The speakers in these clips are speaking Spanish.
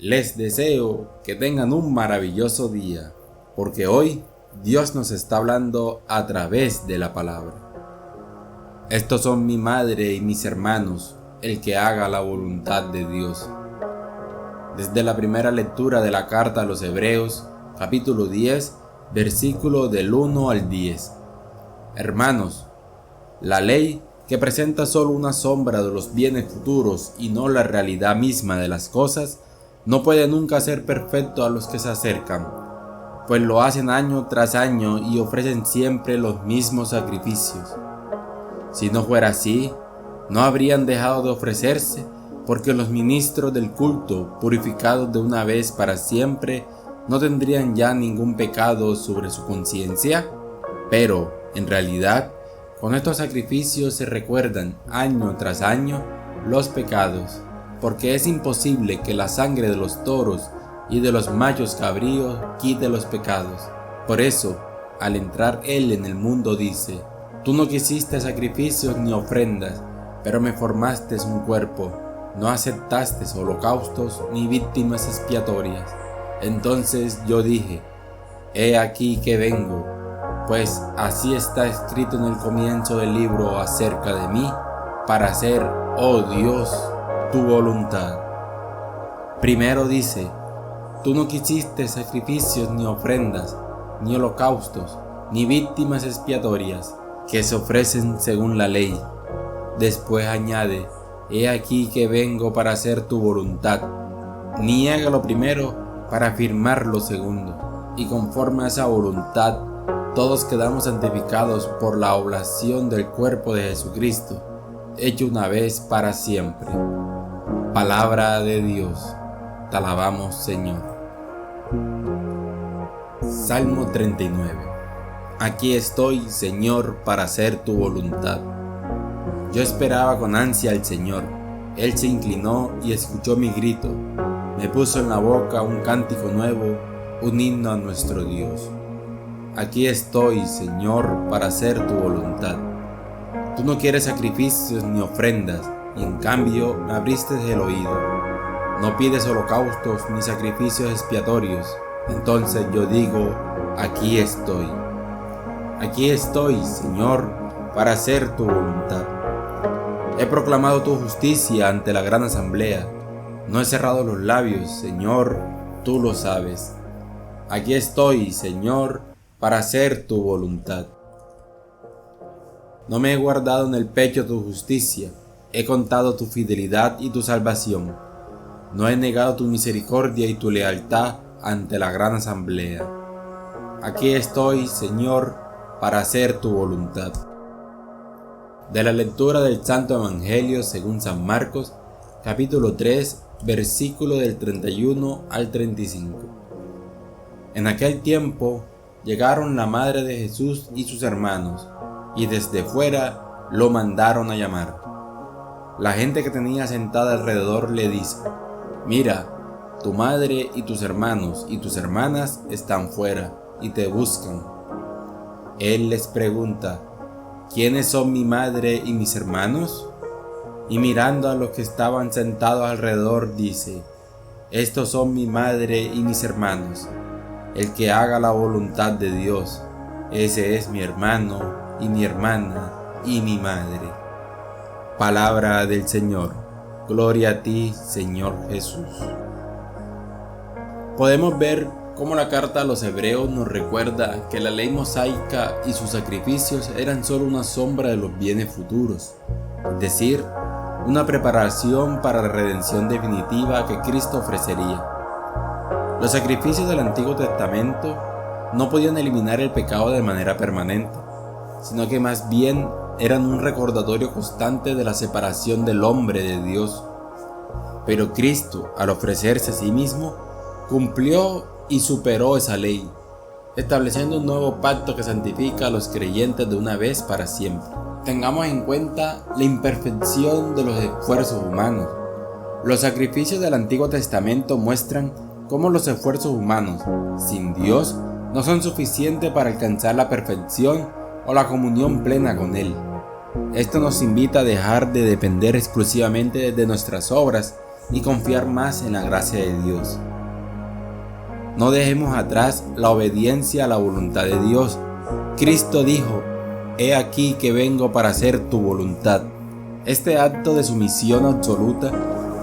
Les deseo que tengan un maravilloso día, porque hoy Dios nos está hablando a través de la palabra. Estos son mi madre y mis hermanos, el que haga la voluntad de Dios. Desde la primera lectura de la carta a los Hebreos, capítulo 10, versículo del 1 al 10. Hermanos, la ley, que presenta solo una sombra de los bienes futuros y no la realidad misma de las cosas, no puede nunca ser perfecto a los que se acercan, pues lo hacen año tras año y ofrecen siempre los mismos sacrificios. Si no fuera así, no habrían dejado de ofrecerse, porque los ministros del culto, purificados de una vez para siempre, no tendrían ya ningún pecado sobre su conciencia. Pero, en realidad, con estos sacrificios se recuerdan año tras año los pecados, porque es imposible que la sangre de los toros y de los machos cabríos quite los pecados. Por eso, al entrar Él en el mundo dice: Tú no quisiste sacrificios ni ofrendas, pero me formaste un cuerpo. No aceptaste holocaustos ni víctimas expiatorias. Entonces yo dije: He aquí que vengo, pues así está escrito en el comienzo del libro acerca de mí, para hacer, oh Dios, tu voluntad. Primero dice: Tú no quisiste sacrificios ni ofrendas, ni holocaustos, ni víctimas expiatorias, que se ofrecen según la ley. Después añade: He aquí que vengo para hacer tu voluntad. Niega lo primero para afirmar lo segundo, y conforme a esa voluntad, todos quedamos santificados por la oblación del cuerpo de Jesucristo, hecho una vez para siempre. Palabra de Dios. Te alabamos, Señor. Salmo 39. Aquí estoy, Señor, para hacer tu voluntad. Yo esperaba con ansia al Señor. Él se inclinó y escuchó mi grito. Me puso en la boca un cántico nuevo, un himno a nuestro Dios. Aquí estoy, Señor, para hacer tu voluntad. Tú no quieres sacrificios ni ofrendas, y en cambio me abriste el oído. No pides holocaustos ni sacrificios expiatorios. Entonces yo digo: aquí estoy. Aquí estoy, Señor, para hacer tu voluntad. He proclamado tu justicia ante la gran asamblea. No he cerrado los labios, Señor, tú lo sabes. Aquí estoy, Señor, para hacer tu voluntad. No me he guardado en el pecho tu justicia, he contado tu fidelidad y tu salvación. No he negado tu misericordia y tu lealtad ante la gran asamblea. Aquí estoy, Señor, para hacer tu voluntad. De la lectura del Santo Evangelio según San Marcos, capítulo 3, versículo del 31 al 35. En aquel tiempo llegaron la madre de Jesús y sus hermanos, y desde fuera lo mandaron a llamar. La gente que tenía sentada alrededor le dice: Mira, tu madre y tus hermanos y tus hermanas están fuera y te buscan. Él les pregunta: ¿Quiénes son mi madre y mis hermanos? Y mirando a los que estaban sentados alrededor dice: Estos son mi madre y mis hermanos. El que haga la voluntad de Dios, ese es mi hermano y mi hermana y mi madre. Palabra del Señor. Gloria a ti, Señor Jesús. Podemos ver cómo la carta a los Hebreos nos recuerda que la ley mosaica y sus sacrificios eran solo una sombra de los bienes futuros, es decir, una preparación para la redención definitiva que Cristo ofrecería. Los sacrificios del Antiguo Testamento no podían eliminar el pecado de manera permanente, sino que más bien eran un recordatorio constante de la separación del hombre de Dios. Pero Cristo, al ofrecerse a sí mismo, cumplió y superó esa ley, estableciendo un nuevo pacto que santifica a los creyentes de una vez para siempre. Tengamos en cuenta la imperfección de los esfuerzos humanos. Los sacrificios del Antiguo Testamento muestran cómo los esfuerzos humanos, sin Dios, no son suficientes para alcanzar la perfección o la comunión plena con Él. Esto nos invita a dejar de depender exclusivamente de nuestras obras y confiar más en la gracia de Dios. No dejemos atrás la obediencia a la voluntad de Dios. Cristo dijo: «He aquí que vengo para hacer tu voluntad». Este acto de sumisión absoluta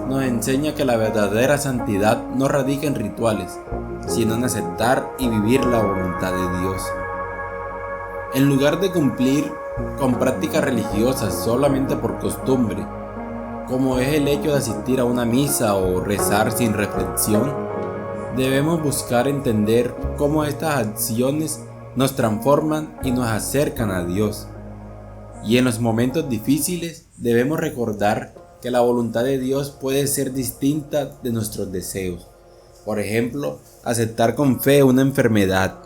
nos enseña que la verdadera santidad no radica en rituales, sino en aceptar y vivir la voluntad de Dios. En lugar de cumplir con prácticas religiosas solamente por costumbre, como es el hecho de asistir a una misa o rezar sin reflexión, debemos buscar entender cómo estas acciones nos transforman y nos acercan a Dios. Y en los momentos difíciles debemos recordar que la voluntad de Dios puede ser distinta de nuestros deseos. Por ejemplo, aceptar con fe una enfermedad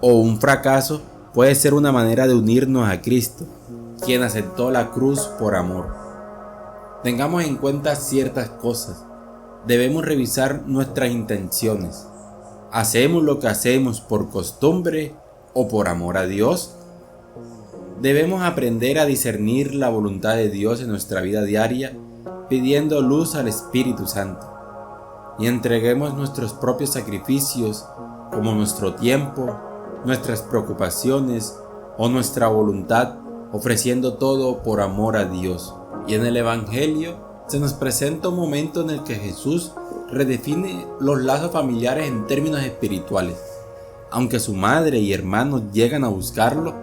o un fracaso puede ser una manera de unirnos a Cristo, quien aceptó la cruz por amor. Tengamos en cuenta ciertas cosas. Debemos revisar nuestras intenciones. ¿Hacemos lo que hacemos por costumbre o por amor a Dios? Debemos aprender a discernir la voluntad de Dios en nuestra vida diaria, pidiendo luz al Espíritu Santo. Y entreguemos nuestros propios sacrificios, como nuestro tiempo, nuestras preocupaciones o nuestra voluntad, ofreciendo todo por amor a Dios. Y en el Evangelio se nos presenta un momento en el que Jesús redefine los lazos familiares en términos espirituales. Aunque su madre y hermanos llegan a buscarlo,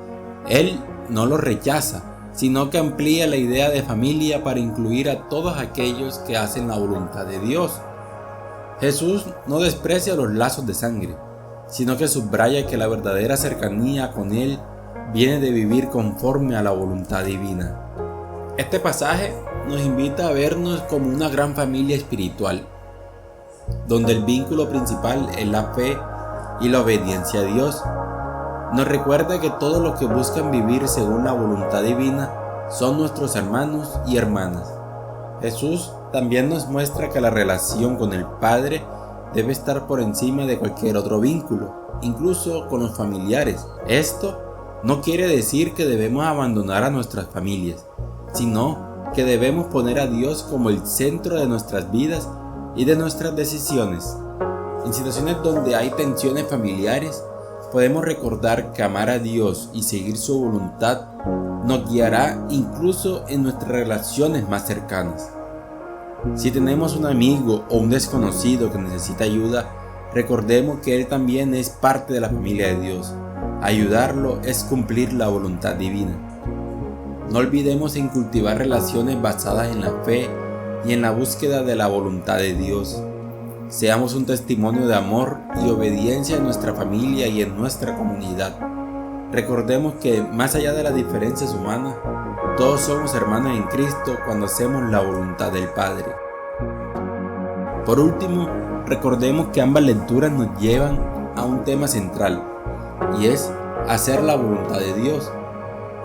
Él no los rechaza, sino que amplía la idea de familia para incluir a todos aquellos que hacen la voluntad de Dios. Jesús no desprecia los lazos de sangre, sino que subraya que la verdadera cercanía con Él viene de vivir conforme a la voluntad divina. Este pasaje nos invita a vernos como una gran familia espiritual, donde el vínculo principal es la fe y la obediencia a Dios. Nos recuerda que todos los que buscan vivir según la voluntad divina son nuestros hermanos y hermanas. Jesús también nos muestra que la relación con el Padre debe estar por encima de cualquier otro vínculo, incluso con los familiares. Esto no quiere decir que debemos abandonar a nuestras familias, sino que debemos poner a Dios como el centro de nuestras vidas y de nuestras decisiones. En situaciones donde hay tensiones familiares, podemos recordar que amar a Dios y seguir su voluntad nos guiará incluso en nuestras relaciones más cercanas. Si tenemos un amigo o un desconocido que necesita ayuda, recordemos que él también es parte de la familia de Dios. Ayudarlo es cumplir la voluntad divina. No olvidemos en cultivar relaciones basadas en la fe y en la búsqueda de la voluntad de Dios. Seamos un testimonio de amor y obediencia en nuestra familia y en nuestra comunidad. Recordemos que más allá de las diferencias humanas, todos somos hermanos en Cristo cuando hacemos la voluntad del Padre. Por último, recordemos que ambas lecturas nos llevan a un tema central, y es hacer la voluntad de Dios.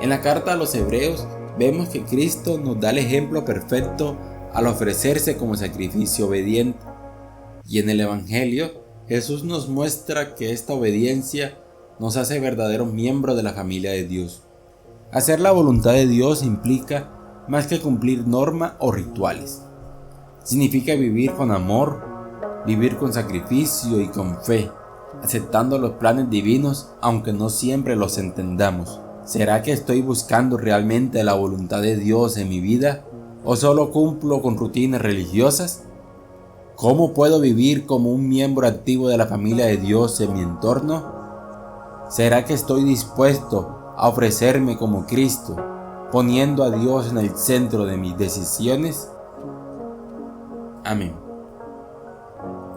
En la carta a los Hebreos vemos que Cristo nos da el ejemplo perfecto al ofrecerse como sacrificio obediente. Y en el Evangelio, Jesús nos muestra que esta obediencia nos hace verdaderos miembros de la familia de Dios. Hacer la voluntad de Dios implica más que cumplir normas o rituales. Significa vivir con amor, vivir con sacrificio y con fe, aceptando los planes divinos aunque no siempre los entendamos. ¿Será que estoy buscando realmente la voluntad de Dios en mi vida o solo cumplo con rutinas religiosas? ¿Cómo puedo vivir como un miembro activo de la familia de Dios en mi entorno? ¿Será que estoy dispuesto a ofrecerme como Cristo, poniendo a Dios en el centro de mis decisiones? Amén.